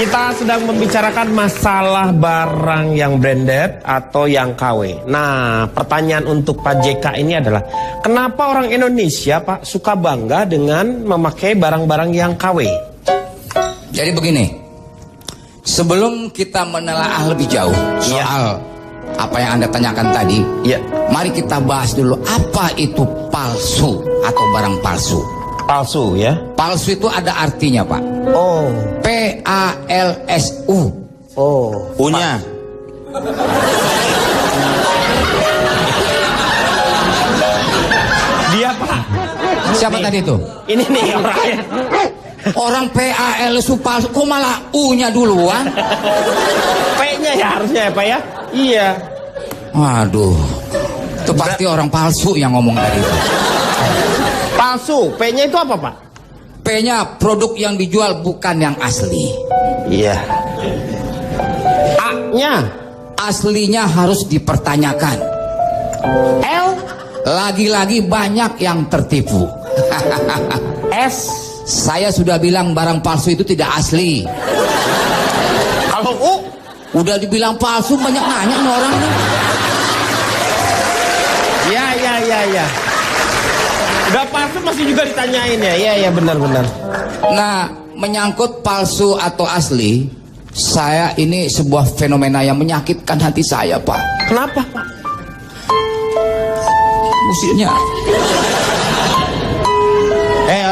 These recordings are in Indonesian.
Kita sedang membicarakan masalah barang yang branded atau yang KW. Nah, pertanyaan untuk Pak JK ini adalah, kenapa orang Indonesia, Pak, suka bangga dengan memakai barang-barang yang KW? Jadi begini, sebelum kita menelaah lebih jauh soal apa yang Anda tanyakan tadi, mari kita bahas dulu apa itu palsu atau barang palsu. Palsu ya? Palsu itu ada artinya, Pak. Oh. P-A-L-S-U. Oh. Punya. Dia, Pak. Siapa tadi itu? Ini nih orangnya. Orang P-A-L-S-U palsu, kok malah U-nya duluan? P-nya ya harusnya ya, Pak ya? Iya. Waduh, itu pasti orang palsu yang ngomong tadi itu. Palsu, P-nya itu apa, Pak? P-nya produk yang dijual bukan yang asli. Iya. A-nya? Aslinya harus dipertanyakan. L? Lagi-lagi banyak yang tertipu. S? Saya sudah bilang barang palsu itu tidak asli. Kalau U? Udah dibilang palsu, banyak nanya nih orang nih. Ya. Udah palsu masih juga ditanyain ya? Iya, benar. Nah, menyangkut palsu atau asli, saya ini sebuah fenomena yang menyakitkan hati saya, Pak. Kenapa, Pak? Musiknya.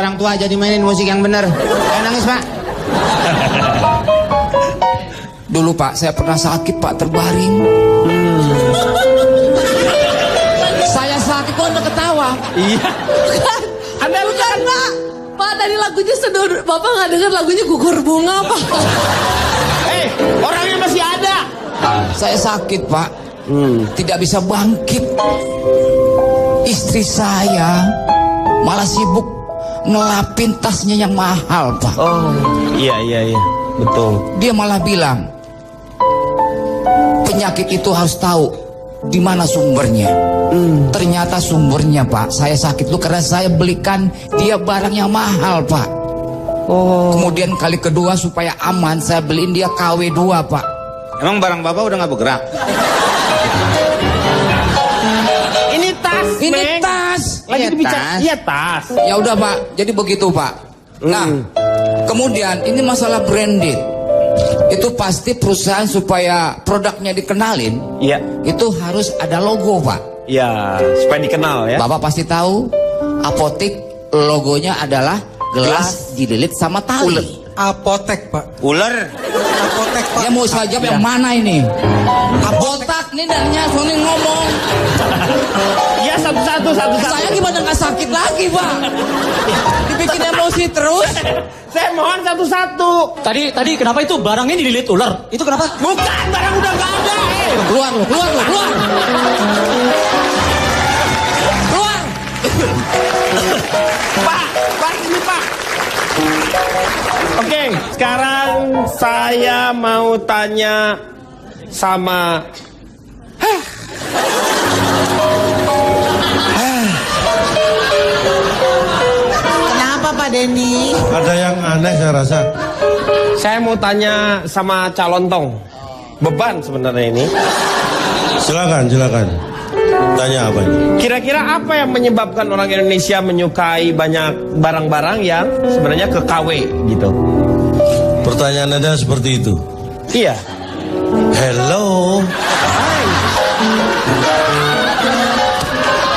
Orang tua jadi mainin musik yang bener. Nangis, Pak. Dulu, Pak, saya pernah sakit, Pak, terbaring. Saya sakit kok Anda ketawa. Iya. Anda bukan, Pak. Pak, tadi lagunya sedul. Bapak nggak dengar lagunya Gugur Bunga, Pak. Orangnya masih ada. Saya sakit, Pak. Tidak bisa bangkit. Istri saya malah sibuk ngelapin tasnya yang mahal, Pak. Oh, iya. Betul. Dia malah bilang, penyakit itu harus tahu di mana sumbernya. Ternyata sumbernya, Pak, saya sakit itu karena saya belikan dia barang yang mahal, Pak. Oh. Kemudian kali kedua supaya aman, saya beliin dia KW2, Pak. Emang barang Bapak udah nggak bergerak? Ini tas, Ini Meng. tas. Lagi Iya, dibicara. tas. Iya, tas. Ya udah, Pak. Jadi begitu, Pak. Nah, kemudian ini masalah branded. Itu pasti perusahaan supaya produknya dikenalin, Iya. itu harus ada logo, Pak. Ya, supaya dikenal ya. Bapak pasti tahu, apotek logonya adalah gelas dililit sama tali. Apotek, Pak. Ular. Apotek, Pak. Dia mau saya jawab yang mana ini? Apotek nih darinya Sony ngomong. Iya, satu-satu. Saya gimana nggak sakit lagi, Pak? Dibikin emosi terus. Saya mohon satu-satu. Tadi kenapa itu barangnya dililit ular? Itu kenapa? Bukan, barang udah nggak ada. Keluar lo. Keluar. Pak, ini Pak. Oke, sekarang saya mau tanya sama Kenapa, Pak Denny? Ada yang aneh saya rasa. Saya mau tanya sama calon tong. Beban sebenarnya ini. Silakan. Tanya apa ini? Kira-kira apa yang menyebabkan orang Indonesia menyukai banyak barang-barang yang sebenarnya ke KW gitu? Pertanyaan Anda seperti itu. Iya. Hello.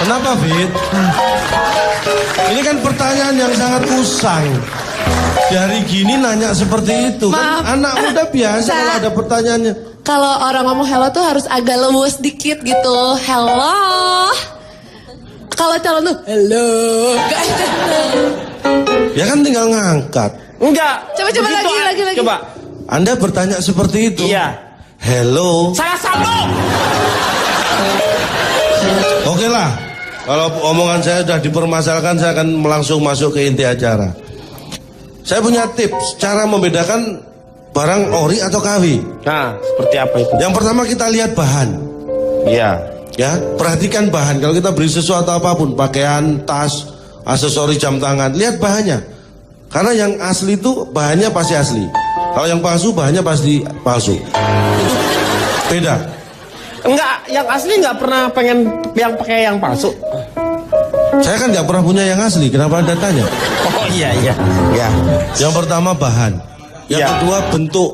Kenapa, Fit? Ini kan pertanyaan yang sangat usang. Dari gini nanya seperti itu. Maaf. Kan anak muda biasa kalau ada pertanyaannya. Kalau orang ngomong hello tuh harus agak lembut sedikit gitu. Hello. Kalau calon tuh hello. Gak enak. Ya kan tinggal ngangkat. Enggak. Coba Begitu, lagi. Coba. Anda bertanya seperti itu. Iya. Hello. Salah sambung. Oke lah. Kalau omongan saya sudah dipermasalahkan, saya akan langsung masuk ke inti acara. Saya punya tips cara membedakan barang ori atau KW. Nah, seperti apa itu? Yang pertama kita lihat bahan. Iya. Ya, perhatikan bahan. Kalau kita beli sesuatu apapun, pakaian, tas, aksesori jam tangan, lihat bahannya. Karena yang asli itu bahannya pasti asli. Kalau yang palsu bahannya pasti palsu. Itu beda. Enggak, yang asli nggak pernah pengen yang pakai yang palsu. Saya kan nggak pernah punya yang asli. Kenapa Anda tanya? Oh iya. Yang pertama bahan. Yang kedua bentuk.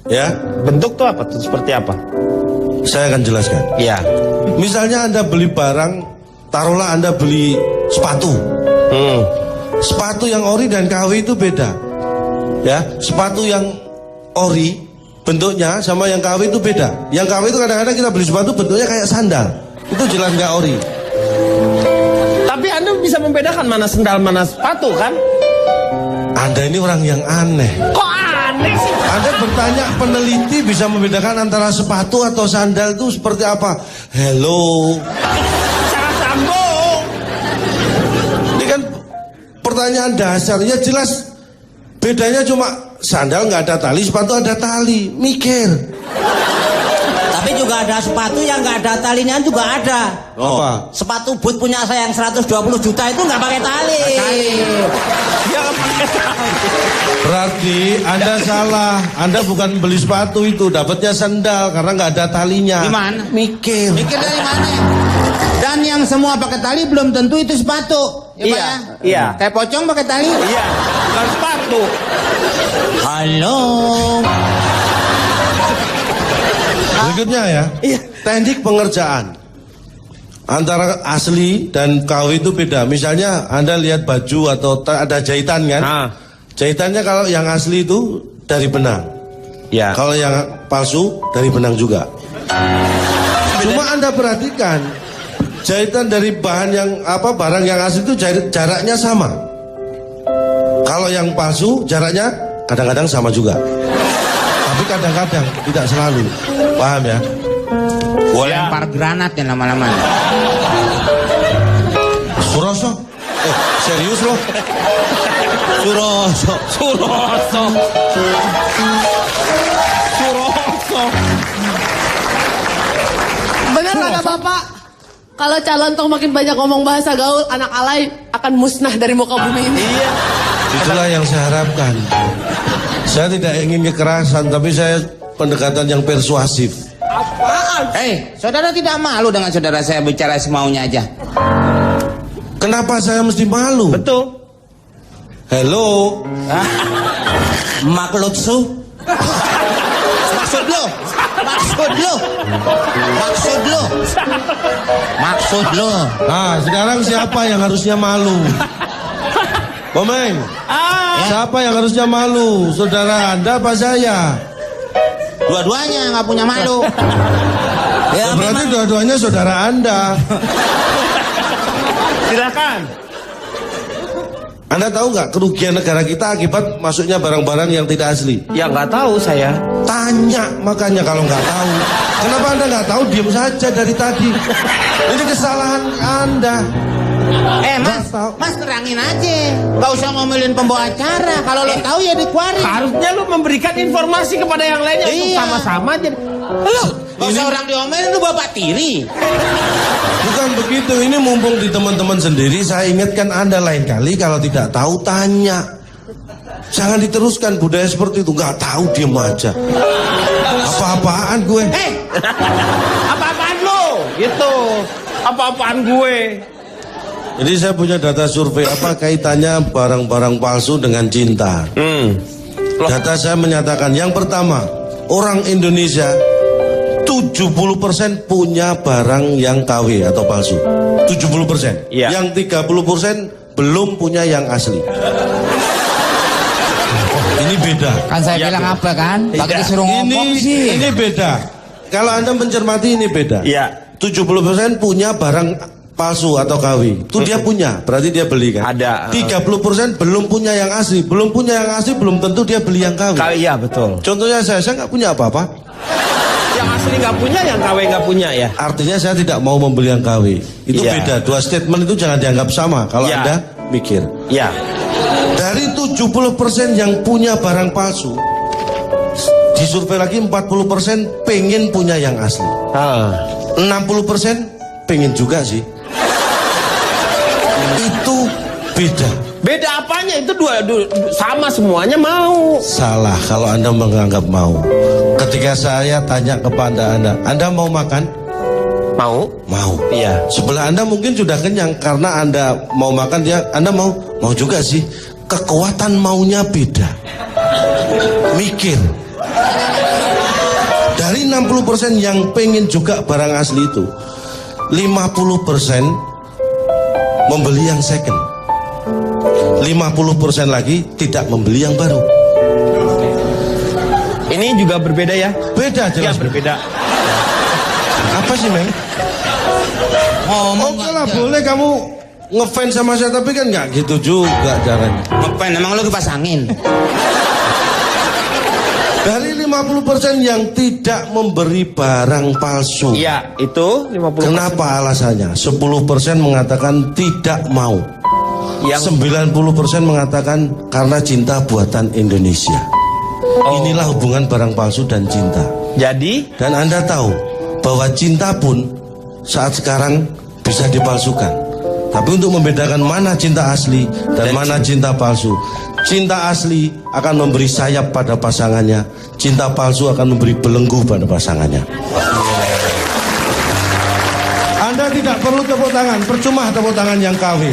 Ya. Bentuk tuh apa tuh? Seperti apa? Saya akan jelaskan. Iya. Misalnya Anda beli barang, taruhlah Anda beli sepatu. Sepatu yang ori dan KW itu beda. Ya, sepatu yang ori bentuknya sama yang KW itu beda. Yang KW itu kadang-kadang kita beli sepatu bentuknya kayak sandal. Itu jelas nggak ori. Tapi Anda bisa membedakan mana sendal mana sepatu kan? Anda ini orang yang aneh. Kok aneh sih? Anda bertanya peneliti bisa membedakan antara sepatu atau sandal itu seperti apa? Hello. Salah sambung. Ini kan pertanyaan dasar. Ya jelas bedanya cuma sandal nggak ada tali, sepatu ada tali. Mikir. Tapi juga ada sepatu yang nggak ada talinya juga ada. Apa? Sepatu boot punya saya yang 120 juta itu nggak pakai tali. Dia nggak pakai tali. Berarti Anda salah. Anda bukan beli sepatu itu, dapatnya sandal karena nggak ada talinya. Gimana? Mikir. Mikir dari mana? Dan yang semua pakai tali belum tentu itu sepatu. Ya, Pak, ya? Iya. Kayak pocong pakai tali. Iya, bukan sepatu. Halo. Berikutnya ya. Teknik pengerjaan antara asli dan KW itu beda. Misalnya Anda lihat baju atau ada jahitan kan? Jahitannya kalau yang asli itu dari benang. Ya. Kalau yang palsu dari benang juga. Cuma Anda perhatikan jahitan dari bahan yang barang yang asli itu jaraknya sama. Kalau yang palsu jaraknya kadang-kadang sama juga. Tapi kadang-kadang tidak selalu. Paham ya? Boleh lempar granat ya lama-lama. Suroso? Serius loh? Suroso. Bener kata Bapak. Kalau calon tong makin banyak ngomong bahasa gaul, anak alay akan musnah dari muka bumi ini. Iya. Itulah yang saya harapkan. Saya tidak ingin kekerasan, tapi saya pendekatan yang persuasif. Saudara tidak malu dengan saudara saya bicara semaunya aja? Kenapa saya mesti malu? Betul. Hello. Maklutsu. Maksud lo? Nah, sekarang siapa yang harusnya malu? Komeng. Siapa yang harusnya malu? Saudara Anda apa saya? Dua-duanya nggak punya malu. Ya, Berarti dua-duanya saudara Anda. Silakan. Anda tahu nggak kerugian negara kita akibat masuknya barang-barang yang tidak asli? Ya nggak tahu saya. Tanya makanya kalau nggak tahu. Kenapa Anda nggak tahu? Diam saja dari tadi. Ini kesalahan Anda. Mas terangin aja. Gak usah ngomelin pembawa acara. Kalau lo tahu ya dikeluarin. Harusnya lu memberikan informasi kepada yang lainnya untuk Iya. sama-sama aja. Gak usah orang diomelin, lu bapak tiri. Bukan begitu, ini mumpung di teman-teman sendiri, saya ingatkan Anda lain kali kalau tidak tahu tanya. Jangan diteruskan budaya seperti itu, nggak tahu diem aja. Apa-apaan gue? Apa-apaan lu? Gitu. Apa-apaan gue? Jadi saya punya data survei apa kaitannya barang-barang palsu dengan cinta. Data saya menyatakan yang pertama, orang Indonesia 70% punya barang yang KW atau palsu. 70%. Iya. Yang 30% belum punya yang asli. Ini beda. Kan saya bilang apa kan? Pakai disuruh ngomong sih. Ini beda. Kalau Anda mencermati ini beda. Iya. 70% punya barang palsu atau KW. Itu dia punya, berarti dia beli kan? Ada. 30% belum punya yang asli. Belum punya yang asli, belum tentu dia beli yang KW. Iya betul. Contohnya saya nggak punya apa-apa. Yang asli nggak punya, yang KW nggak punya ya. Artinya saya tidak mau membeli yang KW. Itu Iya. beda. Dua statement itu jangan dianggap sama. Kalau Iya. Anda mikir. Ya. Dari 70% yang punya barang palsu, disurvei lagi 40% pengen punya yang asli. 60% pengen juga sih. Itu beda. Beda apanya? Itu sama semuanya mau. Salah kalau Anda menganggap mau. Ketika saya tanya kepada Anda mau makan? Mau? Mau. Iya. Sebelah Anda mungkin sudah kenyang karena Anda mau makan, dia Anda mau juga sih. Kekuatan maunya beda. Mikir. Dari 60% yang pengen juga barang asli itu, 50% membeli yang second. 50% lagi tidak membeli yang baru. Ini juga berbeda ya? Beda jelas. Ya, berbeda. Apa sih, Meng? Oke lah, boleh kamu ngefans sama saya, tapi kan nggak gitu juga caranya. Ngefans, emang lu kipas angin? Dari 50% yang tidak memberi barang palsu. Iya, itu 50%. Kenapa alasannya? 10% mengatakan tidak mau. Yang 90% mengatakan karena cinta buatan Indonesia. Inilah hubungan barang palsu dan cinta. Jadi, Dan Anda tahu bahwa cinta pun saat sekarang bisa dipalsukan. Tapi untuk membedakan mana cinta asli dan mana cinta palsu, cinta asli akan memberi sayap pada pasangannya, cinta palsu akan memberi belenggu pada pasangannya. Anda tidak perlu tepuk tangan, percuma tepuk tangan yang KW.